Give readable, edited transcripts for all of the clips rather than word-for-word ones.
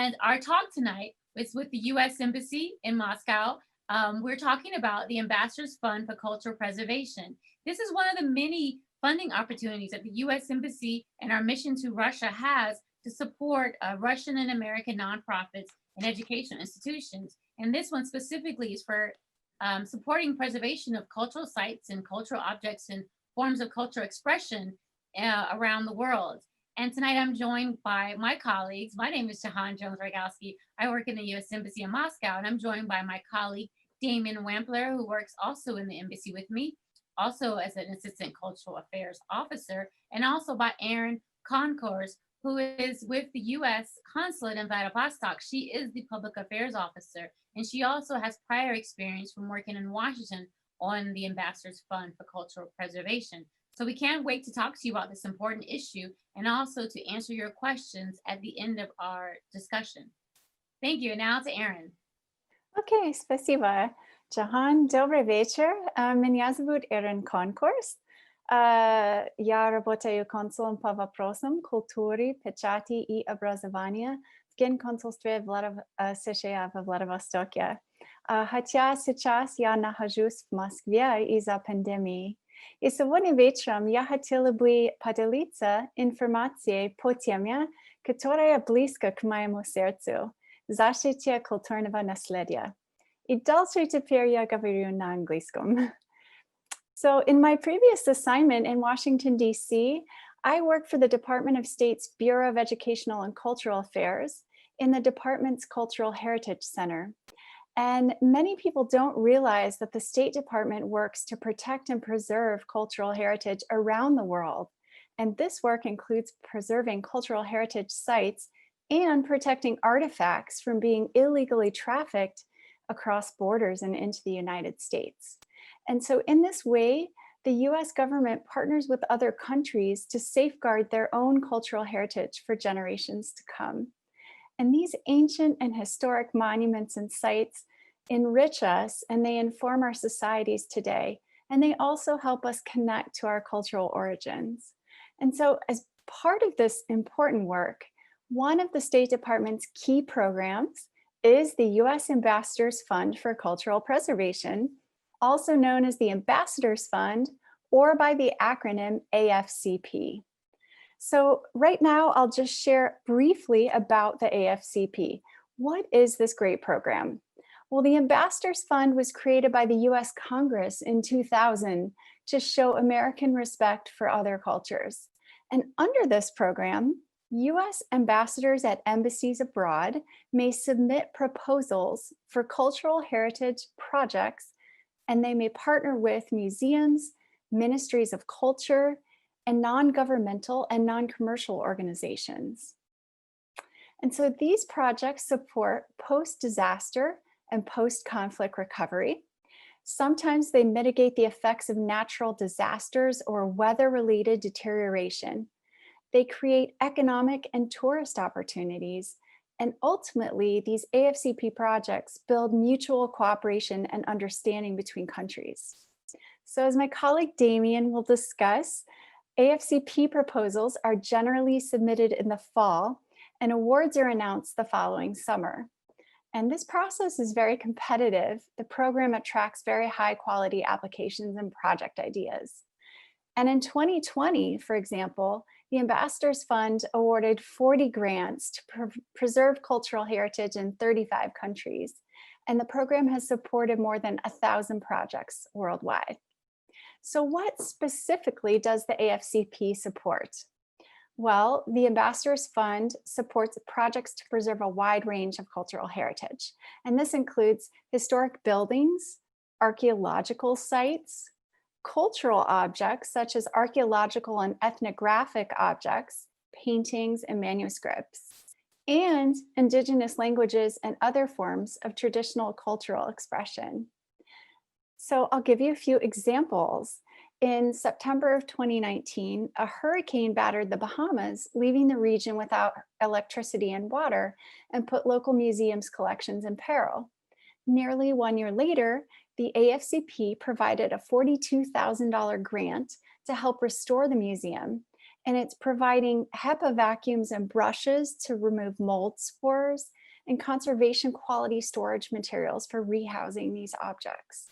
And our talk tonight is with the U.S. Embassy in Moscow. We're talking about the Ambassadors Fund for Cultural Preservation. This is one of the many funding opportunities that the U.S. Embassy and our mission to Russia has to support Russian and American nonprofits and educational institutions. And this one specifically is for supporting preservation of cultural sites and cultural objects and forms of cultural expression around the world. And tonight I'm joined by my colleagues. My name is Jahan Jones-Rogowski. I work in the U.S. Embassy in Moscow, and I'm joined by my colleague, Damien Wampler, who works also in the embassy with me, also as an Assistant Cultural Affairs Officer, and also by Erin Concourse, who is with the U.S. Consulate in Vladivostok. She is the Public Affairs Officer, and she also has prior experience from working in Washington on the Ambassadors Fund for Cultural Preservation. So we can't wait to talk to you about this important issue and also to answer your questions at the end of our discussion. Thank you. And now to Erin. Окей, спасибо. Джахан, добрый вечер. Меня зовут Эрин Конкурс. Я работаю консулом по вопросам культуры, печати и образования в Генконсульстве США во Владивостоке. Хотя сейчас я нахожусь в Москве из-за пандемии. И сегодня вечером я хотела бы поделиться информацией по теме, которая близка к моему сердцу – защите культурного наследия. И дальше теперь я говорю на английском. So in my previous assignment in Washington, D.C., I worked for the Department of State's Bureau of Educational and Cultural Affairs in the department's Cultural Heritage Center. And many people don't realize that the State Department works to protect and preserve cultural heritage around the world. And this work includes preserving cultural heritage sites and protecting artifacts from being illegally trafficked across borders and into the United States. And so in this way, the US government partners with other countries to safeguard their own cultural heritage for generations to come. And these ancient and historic monuments and sites enrich us and they inform our societies today. And they also help us connect to our cultural origins. And so as part of this important work, one of the State Department's key programs is the US Ambassadors Fund for Cultural Preservation, also known as the Ambassadors Fund, or by the acronym AFCP. So right now, I'll just share briefly about the AFCP. What is this great program? Well, the Ambassadors Fund was created by the US Congress in 2000 to show American respect for other cultures. And under this program, US ambassadors at embassies abroad may submit proposals for cultural heritage projects, and they may partner with museums, ministries of culture, and non-governmental and non-commercial organizations. And so these projects support post-disaster and post-conflict recovery. Sometimes they mitigate the effects of natural disasters or weather-related deterioration. They create economic and tourist opportunities. And ultimately, these AFCP projects build mutual cooperation and understanding between countries. So as my colleague Damien will discuss, AFCP proposals are generally submitted in the fall, and awards are announced the following summer. And this process is very competitive. The program attracts very high quality applications and project ideas. And in 2020, for example, the Ambassadors Fund awarded 40 grants to preserve cultural heritage in 35 countries. And the program has supported more than 1,000 projects worldwide. So what specifically does the AFCP support? Well, the Ambassadors Fund supports projects to preserve a wide range of cultural heritage. And this includes historic buildings, archaeological sites, cultural objects such as archaeological and ethnographic objects, paintings and manuscripts, and indigenous languages and other forms of traditional cultural expression. So I'll give you a few examples. In September of 2019, a hurricane battered the Bahamas, leaving the region without electricity and water and put local museums' collections in peril. Nearly 1 year later, the AFCP provided a $42,000 grant to help restore the museum, and it's providing HEPA vacuums and brushes to remove mold spores and conservation quality storage materials for rehousing these objects.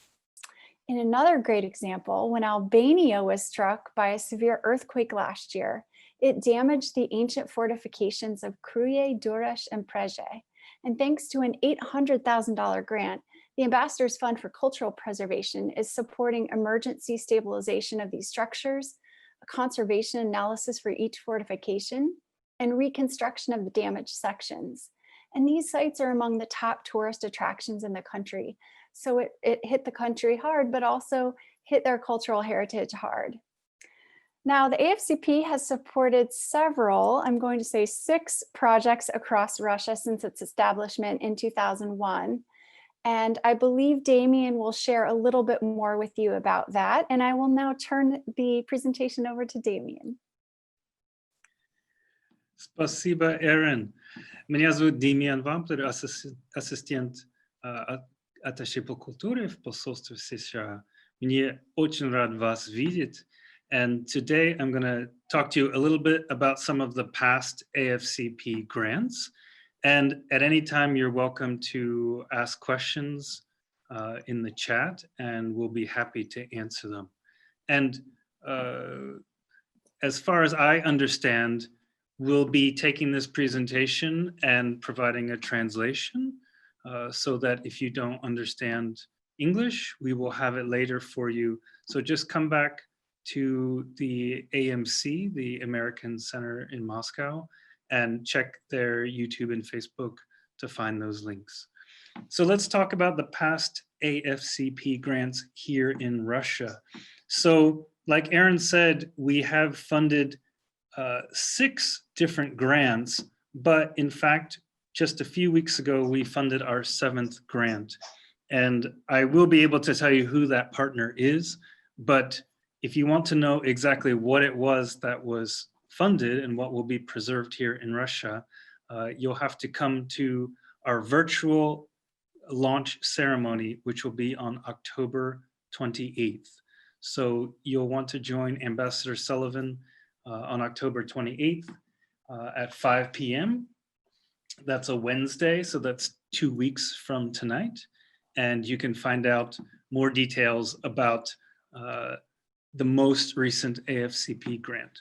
In another great example, when Albania was struck by a severe earthquake last year, it damaged the ancient fortifications of Kruje, Durrës, and Prešje. And thanks to an $800,000 grant, the Ambassadors Fund for Cultural Preservation is supporting emergency stabilization of these structures, a conservation analysis for each fortification, and reconstruction of the damaged sections. And these sites are among the top tourist attractions in the country. So it hit the country hard, but also hit their cultural heritage hard. Now, the AFCP has supported several, I'm going to say 6 projects across Russia since its establishment in 2001. And I believe Damien will share a little bit more with you about that. And I will now turn the presentation over to Damien. Спасибо, Эрен. Меня зовут Демьян Вамплер, ассистент атташе по культуре в посольстве США. Мне очень рад вас видеть. And today I'm going to talk to you a little bit about some of the past AFCP grants. And at any time, you're welcome to ask questions in the chat, and we'll be happy to answer them. And as far as I understand, we'll be taking this presentation and providing a translation so that if you don't understand English, we will have it later for you. So just come back to the AMC, the American Center in Moscow, and check their YouTube and Facebook to find those links. So let's talk about the past AFCP grants here in Russia. So like Aaron said, we have funded 6 different grants, but in fact, just a few weeks ago, we funded our 7th grant. And I will be able to tell you who that partner is, but if you want to know exactly what it was that was funded and what will be preserved here in Russia, you'll have to come to our virtual launch ceremony, which will be on October 28th. So you'll want to join Ambassador Sullivan on October 28th at 5 p.m. That's a Wednesday, so that's 2 weeks from tonight. And you can find out more details about the most recent AFCP grant.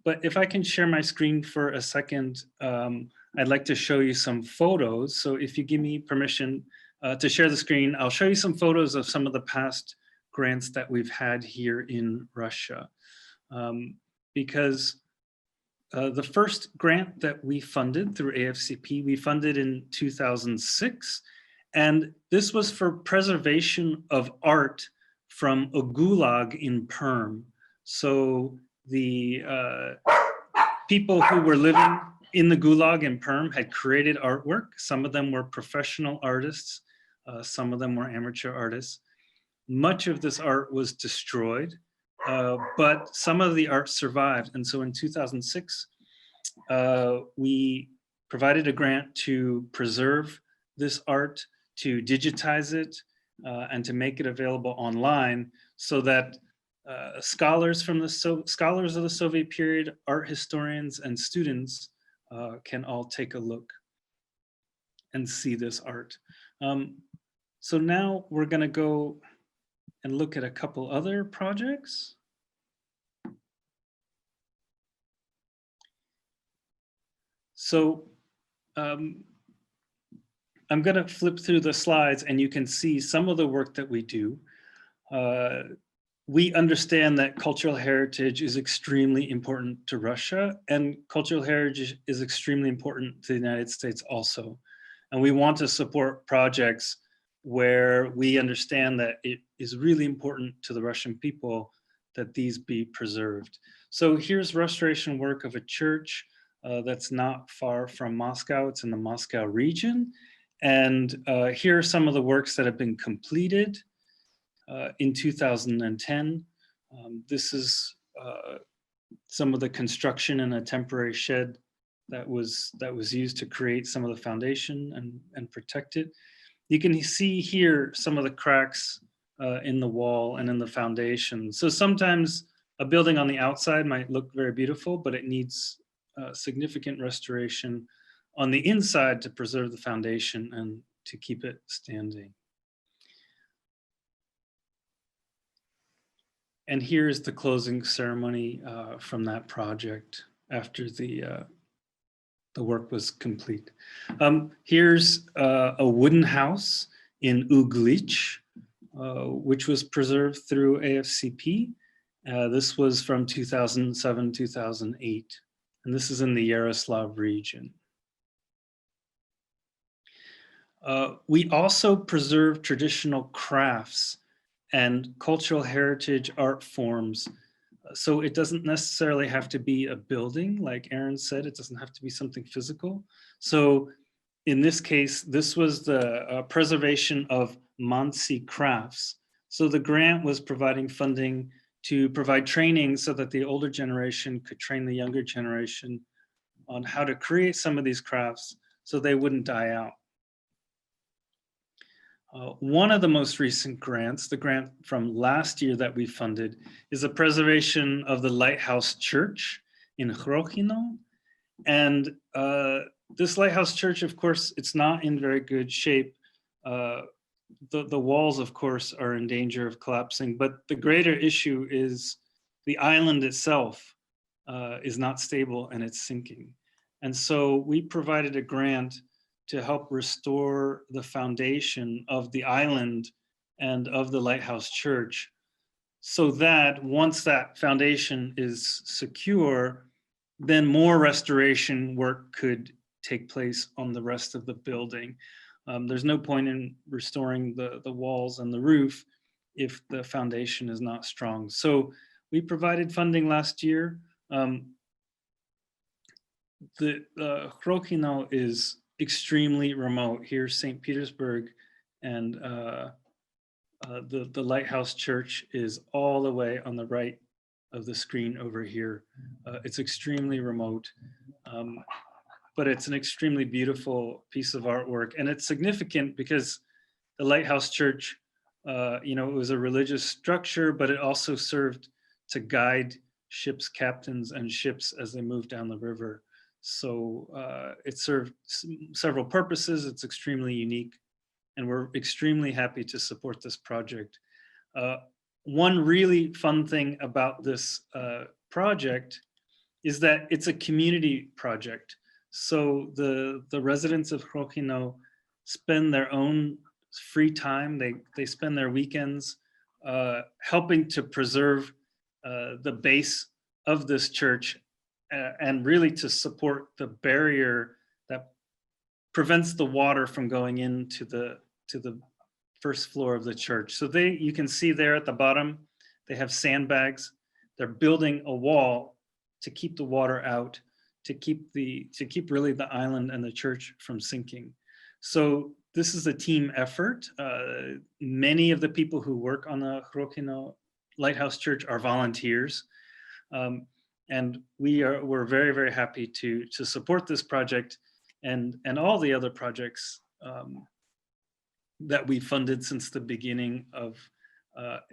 But if I can share my screen for a second, I'd like to show you some photos. So if you give me permission to share the screen, I'll show you some photos of some of the past grants that we've had here in Russia. Because the first grant that we funded through AFCP, we funded in 2006. And this was for preservation of art from a gulag in Perm. So the people who were living in the gulag in Perm had created artwork. Some of them were professional artists. Some of them were amateur artists. Much of this art was destroyed, but some of the art survived. And so in 2006, we provided a grant to preserve this art, to digitize it, and to make it available online so that scholars of the Soviet period, art historians, and students can all take a look and see this art. So now we're going to go and look at a couple other projects. So I'm going to flip through the slides and you can see some of the work that we do. We understand that cultural heritage is extremely important to Russia, and cultural heritage is extremely important to the United States also. And we want to support projects where we understand that it is really important to the Russian people that these be preserved. So here's restoration work of a church that's not far from Moscow. It's in the Moscow region. And here are some of the works that have been completed in 2010. This is some of the construction in a temporary shed that was used to create some of the foundation and protect it. You can see here some of the cracks in the wall and in the foundation. So sometimes a building on the outside might look very beautiful, but it needs significant restoration on the inside to preserve the foundation and to keep it standing. And here's the closing ceremony from that project after the work was complete. Here's a wooden house in Uglitch, which was preserved through AFCP. This was from 2007, 2008, and this is in the Yaroslav region. We also preserve traditional crafts and cultural heritage art forms. So it doesn't necessarily have to be a building, like Aaron said, it doesn't have to be something physical. So in this case, this was the preservation of Mansi crafts. So the grant was providing funding to provide training so that the older generation could train the younger generation on how to create some of these crafts so they wouldn't die out. One of the most recent grants, the grant from last year that we funded, is the preservation of the Lighthouse Church in Hrokino. And this Lighthouse Church, of course, it's not in very good shape. The walls, of course, are in danger of collapsing, but the greater issue is the island itself is not stable and it's sinking. And so we provided a grant to help restore the foundation of the island and of the Lighthouse Church, so that once that foundation is secure, then more restoration work could take place on the rest of the building. There's no point in restoring the walls and the roof if the foundation is not strong. So we provided funding last year. The Hrokino is extremely remote. Here's St. Petersburg, and the Lighthouse Church is all the way on the right of the screen over here. It's extremely remote, but it's an extremely beautiful piece of artwork, and it's significant because the Lighthouse Church, it was a religious structure, but it also served to guide ships' captains and ships as they moved down the river. So it served several purposes. It's extremely unique, and we're extremely happy to support this project. One really fun thing about this project is that it's a community project. So the residents of Hrokino spend their own free time. They spend their weekends helping to preserve the base of this church, and really to support the barrier that prevents the water from going into the first floor of the church. So you can see there at the bottom, they have sandbags. They're building a wall to keep the water out, to keep really the island and the church from sinking. So this is a team effort. Many of the people who work on the Hrokino Lighthouse Church are volunteers. And we're very, very happy to support this project and all the other projects that we funded since the beginning of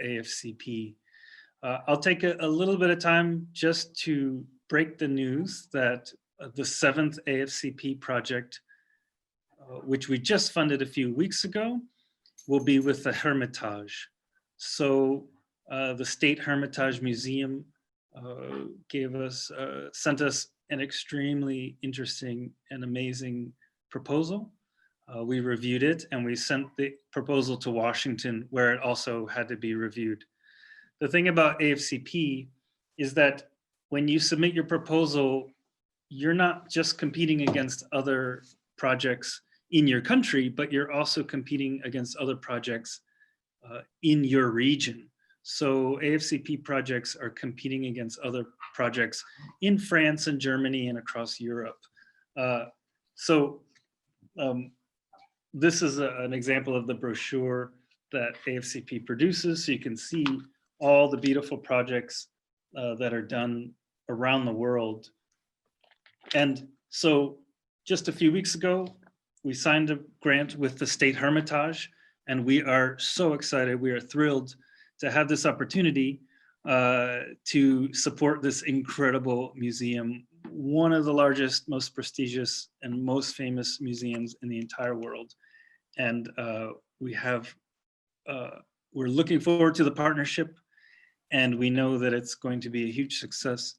AFCP. I'll take a little bit of time just to break the news that the 7th AFCP project, which we just funded a few weeks ago, will be with the Hermitage. So the State Hermitage Museum sent us an extremely interesting and amazing proposal. We reviewed it and we sent the proposal to Washington, where it also had to be reviewed. The thing about AFCP is that when you submit your proposal, you're not just competing against other projects in your country, but you're also competing against other projects in your region. So AFCP projects are competing against other projects in France and Germany and across Europe. This is an example of the brochure that AFCP produces. So you can see all the beautiful projects that are done around the world. And so just a few weeks ago, we signed a grant with the State Hermitage, and we are so excited. We are thrilled to have this opportunity to support this incredible museum one of the largest, most prestigious, and most famous museums in the entire world. And we're looking forward to the partnership, and we know that it's going to be a huge success.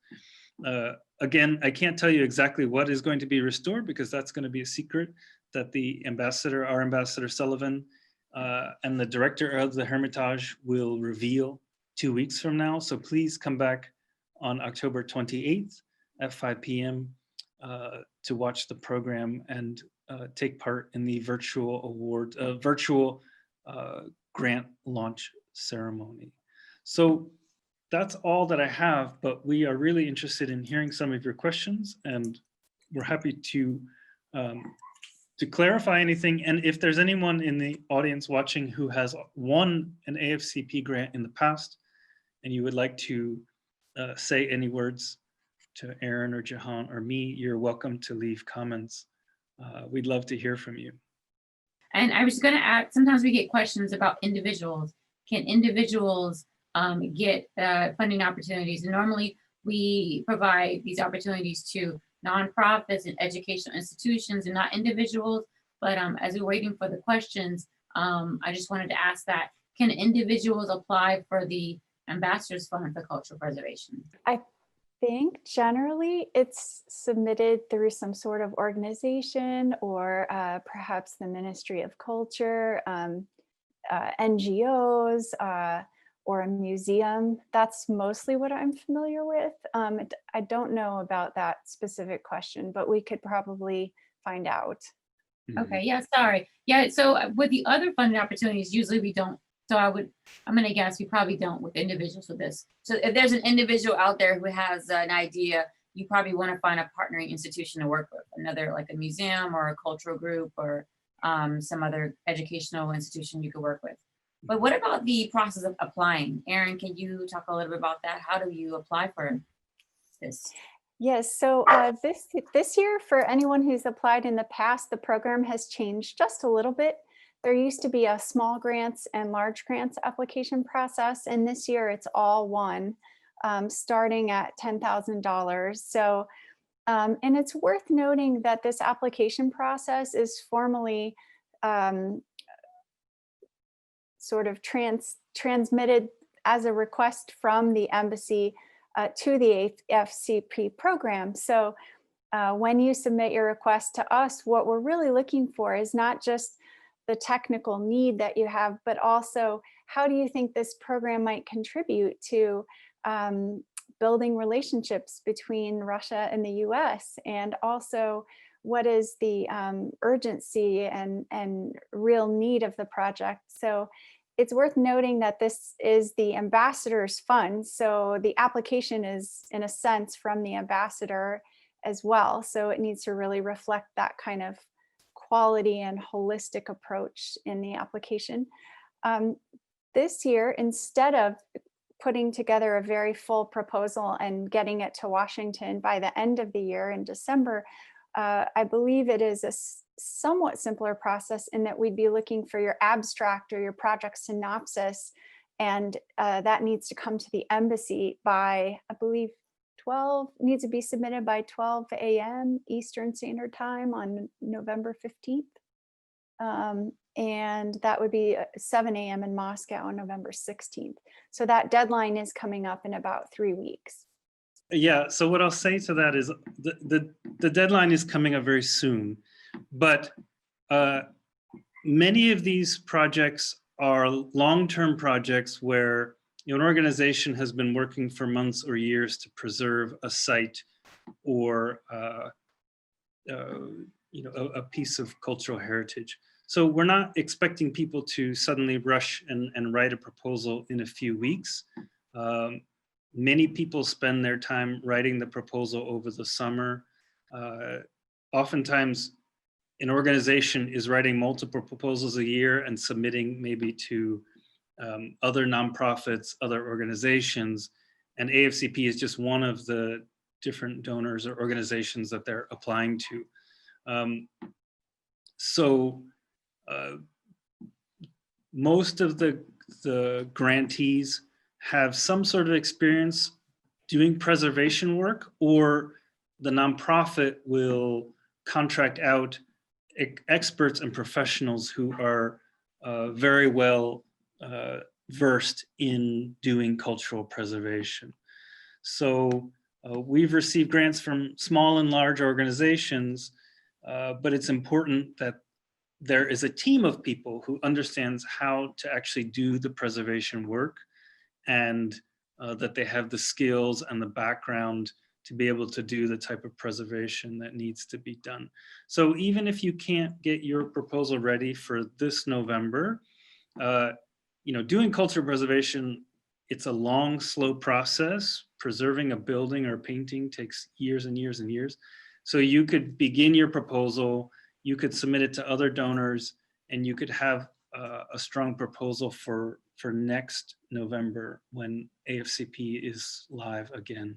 Again, I can't tell you exactly what is going to be restored, because that's going to be a secret that the ambassador, our ambassador Sullivan, and the director of the Hermitage will reveal 2 weeks from now. So please come back on October 28th at 5 p.m. To watch the program and take part in the virtual grant launch ceremony. So that's all that I have, but we are really interested in hearing some of your questions, and we're happy to clarify anything. And if there's anyone in the audience watching who has won an AFCP grant in the past, and you would like to say any words to Aaron or Jahan or me, you're welcome to leave comments. We'd love to hear from you. And I was going to add, sometimes we get questions about individuals. Can individuals get funding opportunities? And normally we provide these opportunities to nonprofits and educational institutions and not individuals. But as we're waiting for the questions, I just wanted to ask that, can individuals apply for the Ambassadors Fund for Cultural Preservation? I think generally it's submitted through some sort of organization, or perhaps the Ministry of Culture, NGOs, or a museum. That's mostly what I'm familiar with. I don't know about that specific question, but we could probably find out. Okay, yeah, sorry. Yeah, so with the other funding opportunities, usually we don't. So I'm gonna guess we probably don't with individuals with this. So if there's an individual out there who has an idea, you probably want to find a partnering institution to work with, another like a museum or a cultural group, or some other educational institution you could work with. But what about the process of applying? Aaron, can you talk a little bit about that? How do you apply for this? Yes, so this year, for anyone who's applied in the past, the program has changed just a little bit. There used to be a small grants and large grants application process, and this year it's all one, starting at $10,000. So, and it's worth noting that this application process is formally sort of transmitted as a request from the embassy to the AFCP program. So when you submit your request to us, what we're really looking for is not just the technical need that you have, but also how do you think this program might contribute to building relationships between Russia and the US, and also what is the urgency and real need of the project. So it's worth noting that this is the Ambassadors Fund. So the application is, in a sense, from the ambassador as well. So it needs to really reflect that kind of quality and holistic approach in the application. This year, instead of putting together a very full proposal and getting it to Washington by the end of the year in December, I believe it is a somewhat simpler process in that we'd be looking for your abstract or your project synopsis, and that needs to come to the embassy by, I believe, needs to be submitted by 12 a.m. Eastern Standard Time on November 15th. And that would be 7 a.m. in Moscow on November 16th. So that deadline is coming up in about 3 weeks. Yeah, so what I'll say to that is the deadline is coming up very soon, but many of these projects are long-term projects where an organization has been working for months or years to preserve a site or a piece of cultural heritage. So we're not expecting people to suddenly rush and write a proposal in a few weeks. Many people spend their time writing the proposal over the summer. Oftentimes, an organization is writing multiple proposals a year and submitting maybe to other nonprofits, other organizations, and AFCP is just one of the different donors or organizations that they're applying to. Most of the grantees have some sort of experience doing preservation work, or the nonprofit will contract out experts and professionals who are very well versed in doing cultural preservation. So we've received grants from small and large organizations, but it's important that there is a team of people who understands how to actually do the preservation work, and that they have the skills and the background to be able to do the type of preservation that needs to be done. So even if you can't get your proposal ready for this November, doing cultural preservation, it's a long, slow process. Preserving a building or a painting takes years and years and years. So you could begin your proposal, you could submit it to other donors, and you could have a strong proposal for next November when AFCP is live again.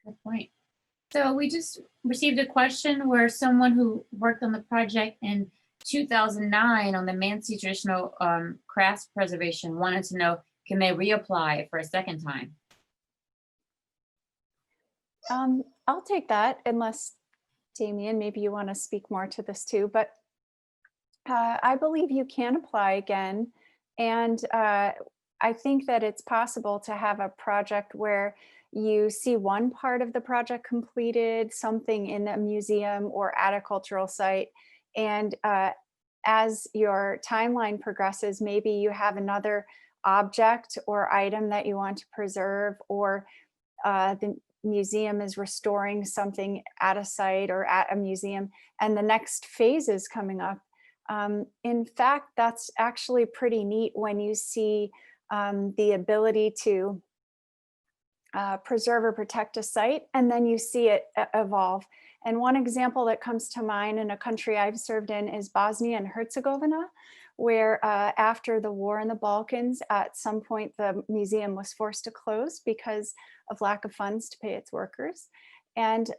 Good point. So we just received a question where someone who worked on the project in 2009 on the Mansi traditional crafts preservation wanted to know, can they reapply for a second time? I'll take that, unless Damien, maybe you want to speak more to this too, but I believe you can apply again. And I think that it's possible to have a project where you see one part of the project completed, something in a museum or at a cultural site. And as your timeline progresses, maybe you have another object or item that you want to preserve, or the museum is restoring something at a site or at a museum, and the next phase is coming up. In fact, that's actually pretty neat when you see the ability to preserve or protect a site, and then you see it evolve. And one example that comes to mind in a country I've served in is Bosnia and Herzegovina, where after the war in the Balkans, at some point the museum was forced to close because of lack of funds to pay its workers. And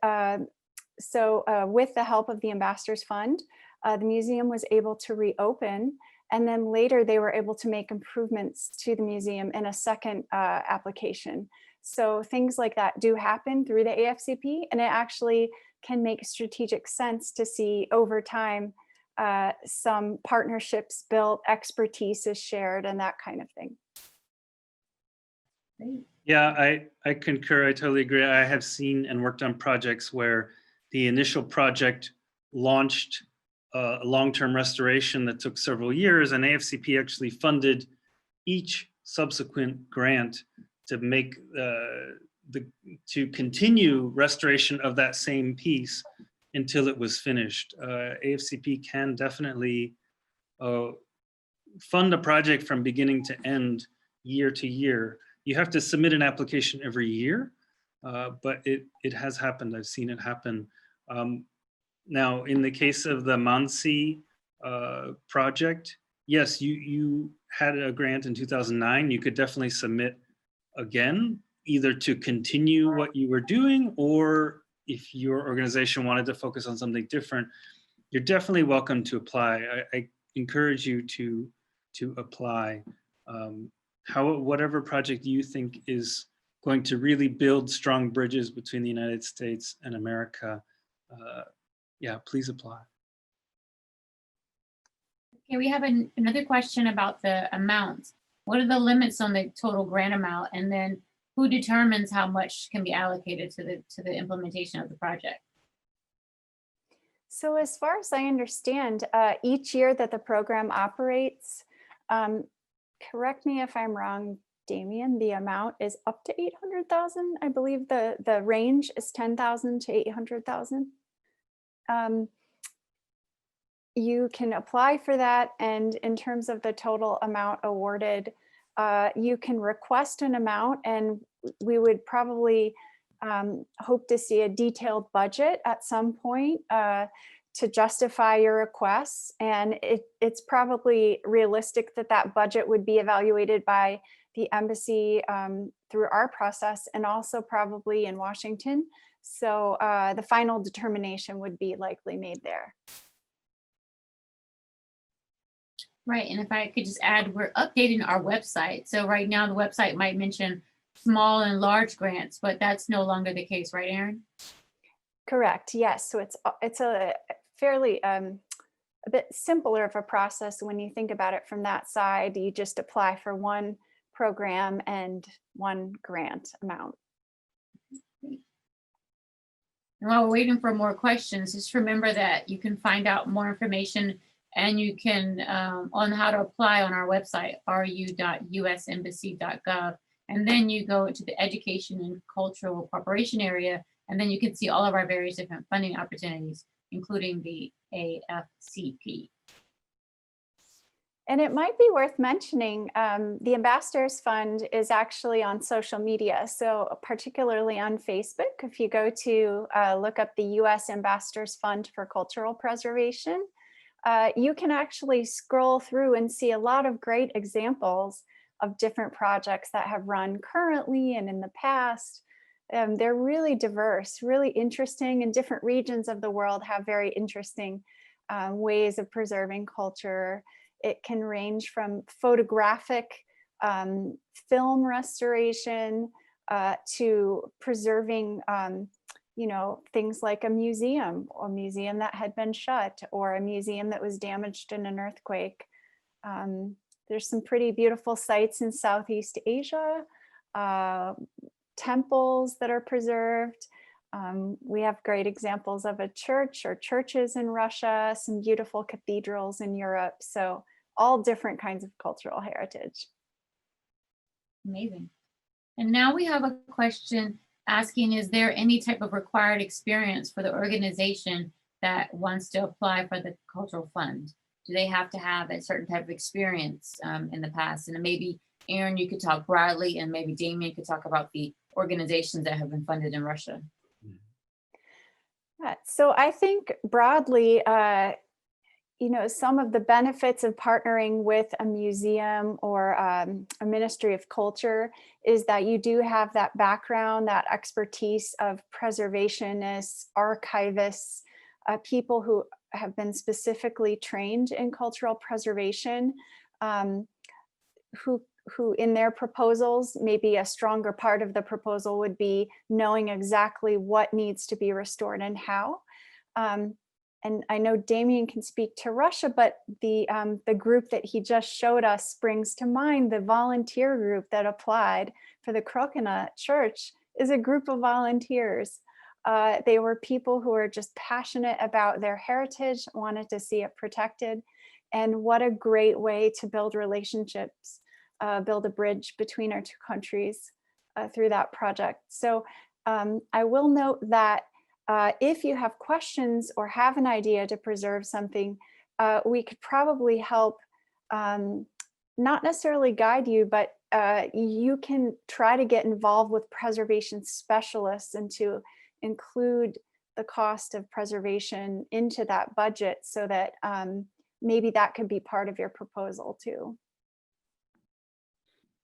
so with the help of the Ambassadors Fund, the museum was able to reopen, and then later they were able to make improvements to the museum in a second application. So things like that do happen through the AFCP, and it actually can make strategic sense to see over time some partnerships built, expertise is shared, and that kind of thing. Great. Yeah, I concur. I totally agree. I have seen and worked on projects where the initial project launched a long-term restoration that took several years, and AFCP actually funded each subsequent grant to make to continue restoration of that same piece until it was finished. AFCP can definitely fund a project from beginning to end, year to year. You have to submit an application every year, but it has happened. I've seen it happen. Now, in the case of the Mansi project, yes, you had a grant in 2009. You could definitely submit again, either to continue what you were doing, or if your organization wanted to focus on something different, you're definitely welcome to apply. I encourage you to apply. Whatever project you think is going to really build strong bridges between the United States and America, yeah, please apply. Okay, we have another question about the amount. What are the limits on the total grant amount? And then who determines how much can be allocated to the implementation of the project? So as far as I understand, each year that the program operates, correct me if I'm wrong, Damien, the amount is up to 800,000. I believe the range is 10,000 to 800,000. You can apply for that, and in terms of the total amount awarded, you can request an amount, and we would probably hope to see a detailed budget at some point to justify your requests. And it's probably realistic that that budget would be evaluated by the embassy through our process, and also probably in Washington. So the final determination would be likely made there. Right, and if I could just add, we're updating our website. So right now the website might mention small and large grants, but that's no longer the case, right, Erin? Correct. Yes. So it's a fairly a bit simpler of a process when you think about it from that side. You just apply for one program and one grant amount. And while we're waiting for more questions, just remember that you can find out more information and you can on how to apply on our website, ru.usembassy.gov. And then you go to the education and cultural cooperation area, and then you can see all of our various different funding opportunities, including the AFCP. And it might be worth mentioning, the Ambassadors Fund is actually on social media. So particularly on Facebook, if you go to look up the U.S. Ambassadors Fund for Cultural Preservation, you can actually scroll through and see a lot of great examples of different projects that have run currently and in the past. They're really diverse, really interesting, and different regions of the world have very interesting ways of preserving culture. It can range from photographic film restoration to preserving, you know, things like a museum that had been shut, or a museum that was damaged in an earthquake. There's some pretty beautiful sites in Southeast Asia, temples that are preserved. We have great examples of a church or churches in Russia, some beautiful cathedrals in Europe. So all different kinds of cultural heritage. Amazing. And now we have a question asking, is there any type of required experience for the organization that wants to apply for the cultural fund? Do they have to have a certain type of experience in the past? And maybe Erin, you could talk broadly, and maybe Damien could talk about the organizations that have been funded in Russia. So I think broadly, you know, some of the benefits of partnering with a museum or a Ministry of Culture is that you do have that background, that expertise of preservationists, archivists, people who have been specifically trained in cultural preservation, who in their proposals, maybe a stronger part of the proposal would be knowing exactly what needs to be restored and how. And I know Damien can speak to Russia, but the group that he just showed us brings to mind the volunteer group that applied for the Krokina Church is a group of volunteers. They were people who were just passionate about their heritage, wanted to see it protected. And what a great way to build relationships, build a bridge between our two countries through that project. So I will note that if you have questions or have an idea to preserve something, we could probably help, not necessarily guide you, but you can try to get involved with preservation specialists and to include the cost of preservation into that budget, so that maybe that could be part of your proposal too.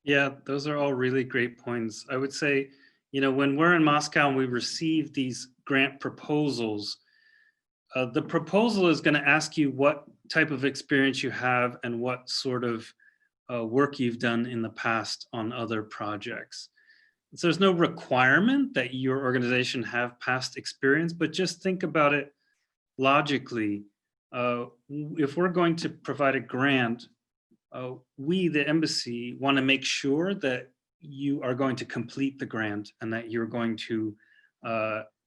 Yeah, those are all really great points. I would say, you know, when we're in Moscow and we receive these grant proposals, the proposal is going to ask you what type of experience you have and what sort of work you've done in the past on other projects. So there's no requirement that your organization have past experience, but just think about it logically. If we're going to provide a grant, we, the embassy, want to make sure that you are going to complete the grant and that you're going to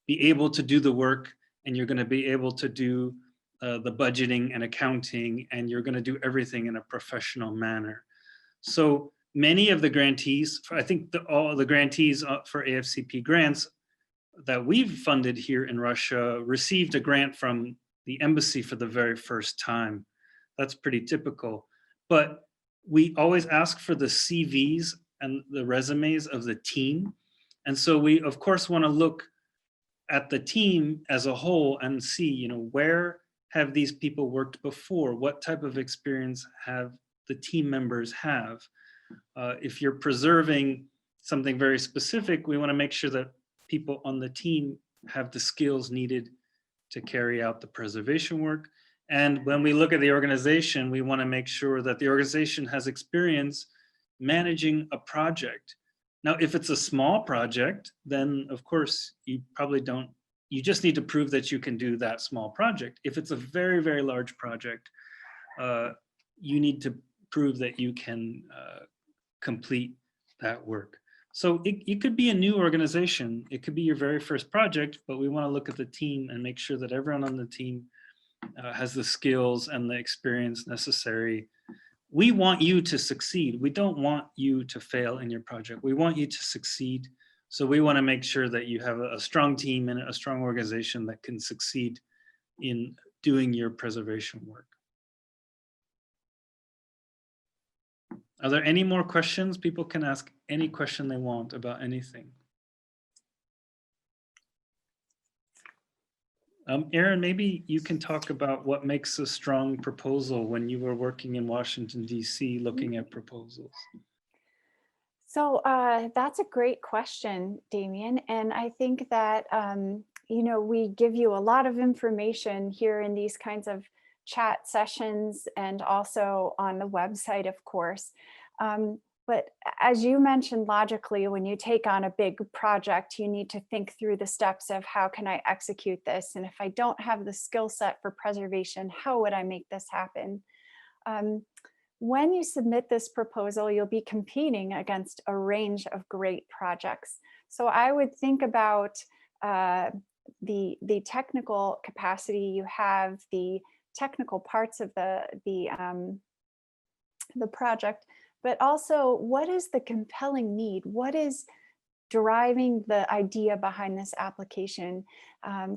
be able to do the work, and you're going to be able to do the budgeting and accounting, and you're going to do everything in a professional manner. So many of the grantees, I think all the grantees for AFCP grants that we've funded here in Russia received a grant from the embassy for the very first time. That's pretty typical. But we always ask for the CVs and the resumes of the team. And so we, of course, want to look at the team as a whole and see, you know, where have these people worked before? What type of experience have the team members have? If you're preserving something very specific, we want to make sure that people on the team have the skills needed to carry out the preservation work. And when we look at the organization, we want to make sure that the organization has experience managing a project. Now, if it's a small project, then of course you probably don't, you just need to prove that you can do that small project. If it's a very, very large project, you need to prove that you can complete that work. So it could be a new organization. It could be your very first project, but we want to look at the team and make sure that everyone on the team has the skills and the experience necessary. We want you to succeed. We don't want you to fail in your project. We want you to succeed. So we want to make sure that you have a strong team and a strong organization that can succeed in doing your preservation work. Are there any more questions? People can ask any question they want about anything. Erin, maybe you can talk about what makes a strong proposal when you were working in Washington, D.C., looking at proposals. So that's a great question, Damien. And I think that, you know, we give you a lot of information here in these kinds of chat sessions and also on the website, of course. But as you mentioned, logically, when you take on a big project, you need to think through the steps of how can I execute this? And if I don't have the skill set for preservation, how would I make this happen? When you submit this proposal, you'll be competing against a range of great projects. So I would think about the technical capacity you have, the technical parts of the project, but also what is the compelling need? What is driving the idea behind this application?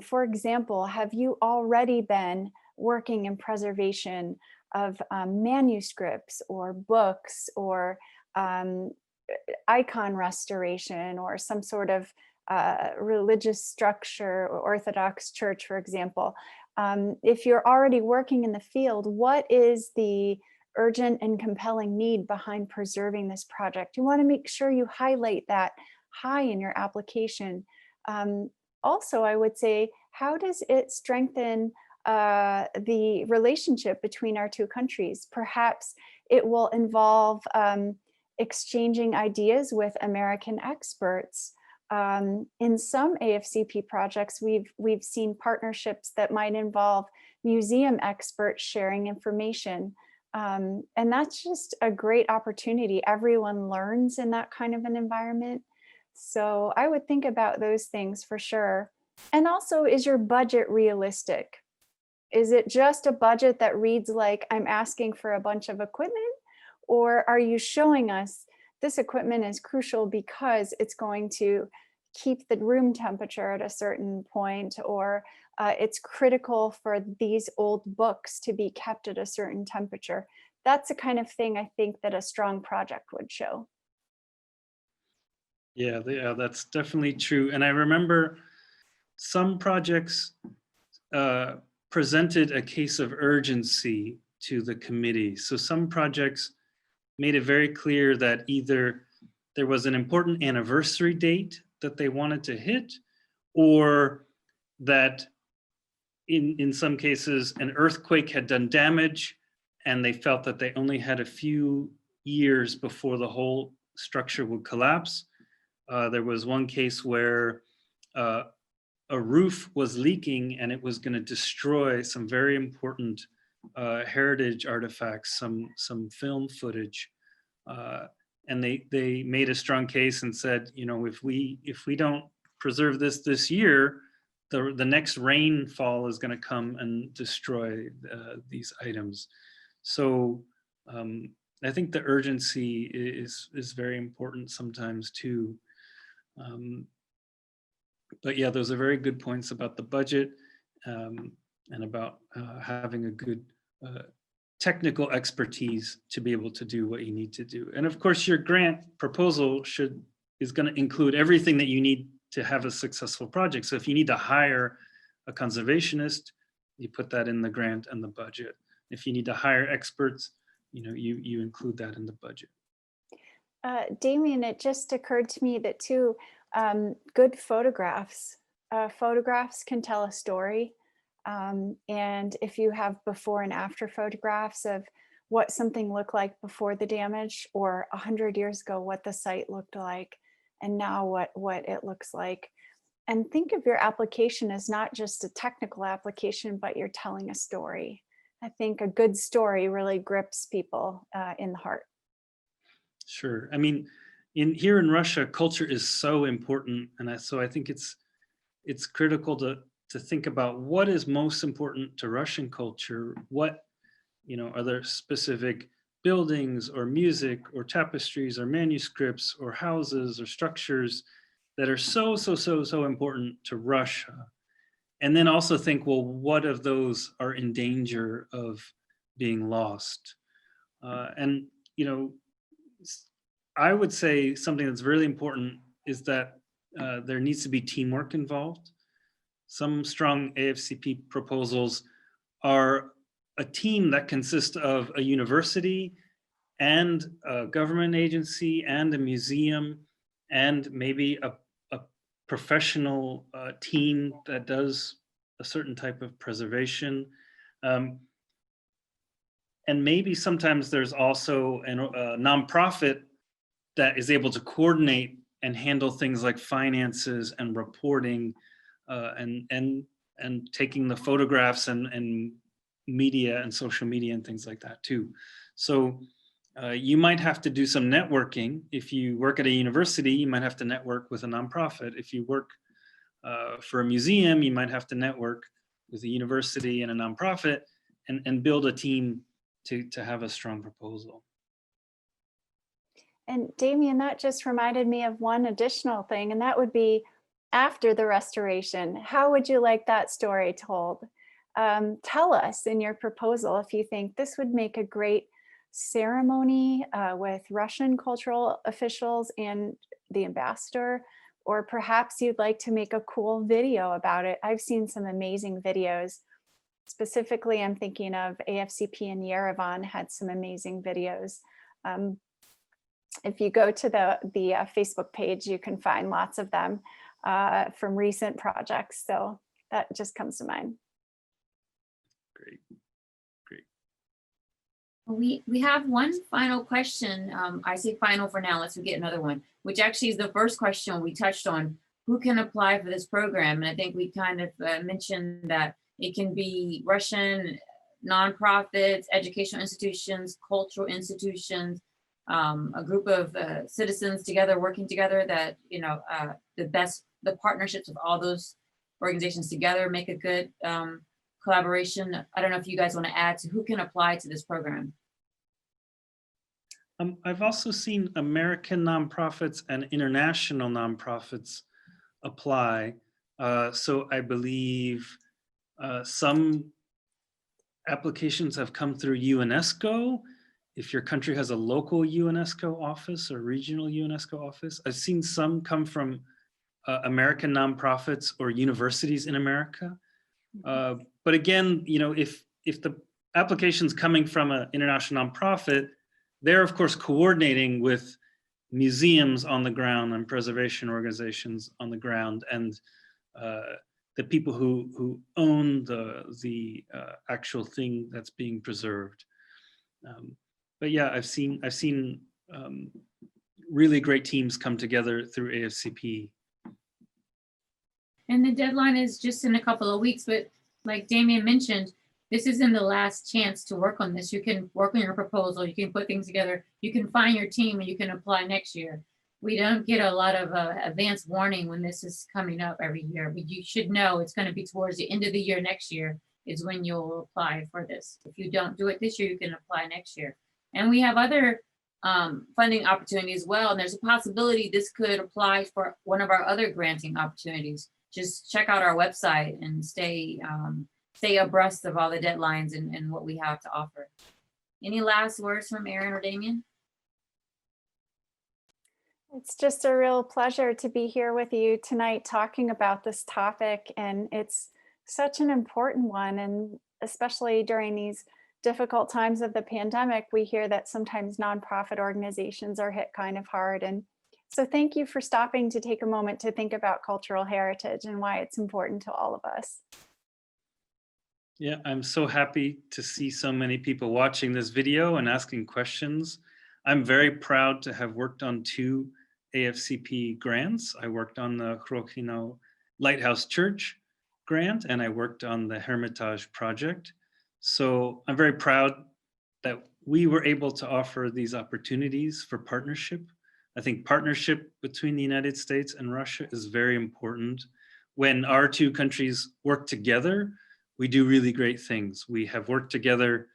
For example, have you already been working in preservation of manuscripts or books or icon restoration or some sort of religious structure or Orthodox church, for example? If you're already working in the field, what is the urgent and compelling need behind preserving this project? You want to make sure you highlight that high in your application. Also, I would say, how does it strengthen the relationship between our two countries? Perhaps it will involve exchanging ideas with American experts. In some AFCP projects, we've seen partnerships that might involve museum experts sharing information. And that's just a great opportunity. Everyone learns in that kind of an environment. So I would think about those things for sure. And also, is your budget realistic? Is it just a budget that reads like I'm asking for a bunch of equipment? Or are you showing us this equipment is crucial because it's going to keep the room temperature at a certain point, or it's critical for these old books to be kept at a certain temperature? That's the kind of thing I think that a strong project would show. Yeah, that's definitely true. And I remember some projects presented a case of urgency to the committee. So some projects made it very clear that either there was an important anniversary date that they wanted to hit, or that in some cases an earthquake had done damage and they felt that they only had a few years before the whole structure would collapse. There was one case where a roof was leaking and it was going to destroy some very important heritage artifacts, some film footage. And they made a strong case and said, you know, if we don't preserve this year, the next rainfall is going to come and destroy these items. So I think the urgency is very important sometimes too. But yeah, those are very good points about the budget and about having a good technical expertise to be able to do what you need to do. And of course, your grant proposal is going to include everything that you need to have a successful project. So if you need to hire a conservationist, you put that in the grant and the budget. If you need to hire experts, you know, you include that in the budget. Damien, it just occurred to me that too, good photographs. Photographs can tell a story. And if you have before and after photographs of what something looked like before the damage, or 100 years ago, what the site looked like, and now what it looks like. And think of your application as not just a technical application, but you're telling a story. I think a good story really grips people in the heart. Sure. I mean, here in Russia, culture is so important, and so I think it's critical to think about what is most important to Russian culture. What, are there specific buildings or music or tapestries or manuscripts or houses or structures that are so important to Russia? And then also think, well, what of those are in danger of being lost? And I would say something that's really important is that there needs to be teamwork involved. Some strong AFCP proposals are a team that consists of a university and a government agency and a museum and maybe a professional team that does a certain type of preservation. And maybe sometimes there's also a nonprofit that is able to coordinate and handle things like finances and reporting and taking the photographs and media and social media and things like that too. So you might have to do some networking. If you work at a university, you might have to network with a nonprofit. If you work for a museum, you might have to network with a university and a nonprofit and build a team to have a strong proposal. And Damien, that just reminded me of one additional thing, and that would be after the restoration. How would you like that story told? Tell us in your proposal if you think this would make a great ceremony with Russian cultural officials and the ambassador, or perhaps you'd like to make a cool video about it. I've seen some amazing videos. Specifically, I'm thinking of AFCP in Yerevan had some amazing videos. If you go to the Facebook page, you can find lots of them from recent projects. So that just comes to mind. Great. We have one final question. I say final for now, let's get another one, which actually is the first question we touched on. Who can apply for this program? And I think we kind of mentioned that it can be Russian nonprofits, educational institutions, cultural institutions, a group of citizens together, working together that, the partnerships of all those organizations together make a good collaboration. I don't know if you guys want to add to who can apply to this program. I've also seen American nonprofits and international nonprofits apply. So I believe some applications have come through UNESCO. If your country has a local UNESCO office or regional UNESCO office. I've seen some come from American nonprofits or universities in America. But again, if the application's coming from an international nonprofit, they're of course coordinating with museums on the ground and preservation organizations on the ground and the people who own the actual thing that's being preserved. But yeah, I've seen really great teams come together through AFCP. And the deadline is just in a couple of weeks, but like Damien mentioned, this isn't the last chance to work on this. You can work on your proposal, you can put things together, you can find your team, and you can apply next year. We don't get a lot of advance warning when this is coming up every year, but you should know it's going to be towards the end of the year next year is when you'll apply for this. If you don't do it this year, you can apply next year. And we have other funding opportunities as well. And there's a possibility this could apply for one of our other granting opportunities. Just check out our website and stay abreast of all the deadlines and what we have to offer. Any last words from Erin or Damien? It's just a real pleasure to be here with you tonight talking about this topic, and it's such an important one, and especially during these difficult times of the pandemic, we hear that sometimes nonprofit organizations are hit kind of hard. And so thank you for stopping to take a moment to think about cultural heritage and why it's important to all of us. Yeah, I'm so happy to see so many people watching this video and asking questions. I'm very proud to have worked on 2 AFCP grants. I worked on the Hrokino Lighthouse Church grant, and I worked on the Hermitage project. So I'm very proud that we were able to offer these opportunities for partnership. I think partnership between the United States and Russia is very important. When our two countries work together, we do really great things. We have worked together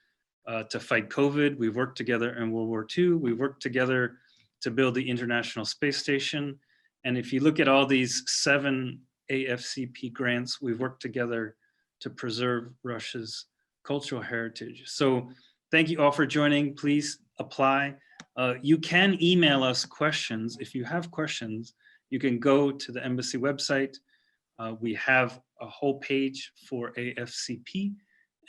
to fight COVID. We've worked together in World War II. We've worked together to build the International Space Station. And if you look at all these 7 AFCP grants, we've worked together to preserve Russia's cultural heritage. So thank you all for joining. Please apply. You can email us questions. If you have questions, you can go to the embassy website. We have a whole page for AFCP,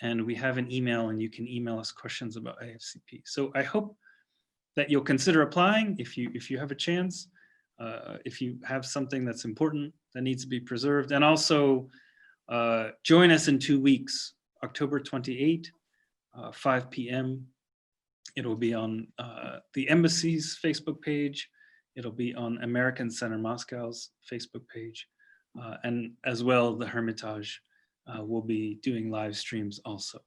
and we have an email, and you can email us questions about AFCP. So I hope that you'll consider applying if you have a chance, if you have something that's important that needs to be preserved. And also join us in 2 weeks, October 28, 5 p.m. It'll be on the embassy's Facebook page. It'll be on American Center Moscow's Facebook page. And as well, the Hermitage will be doing live streams also.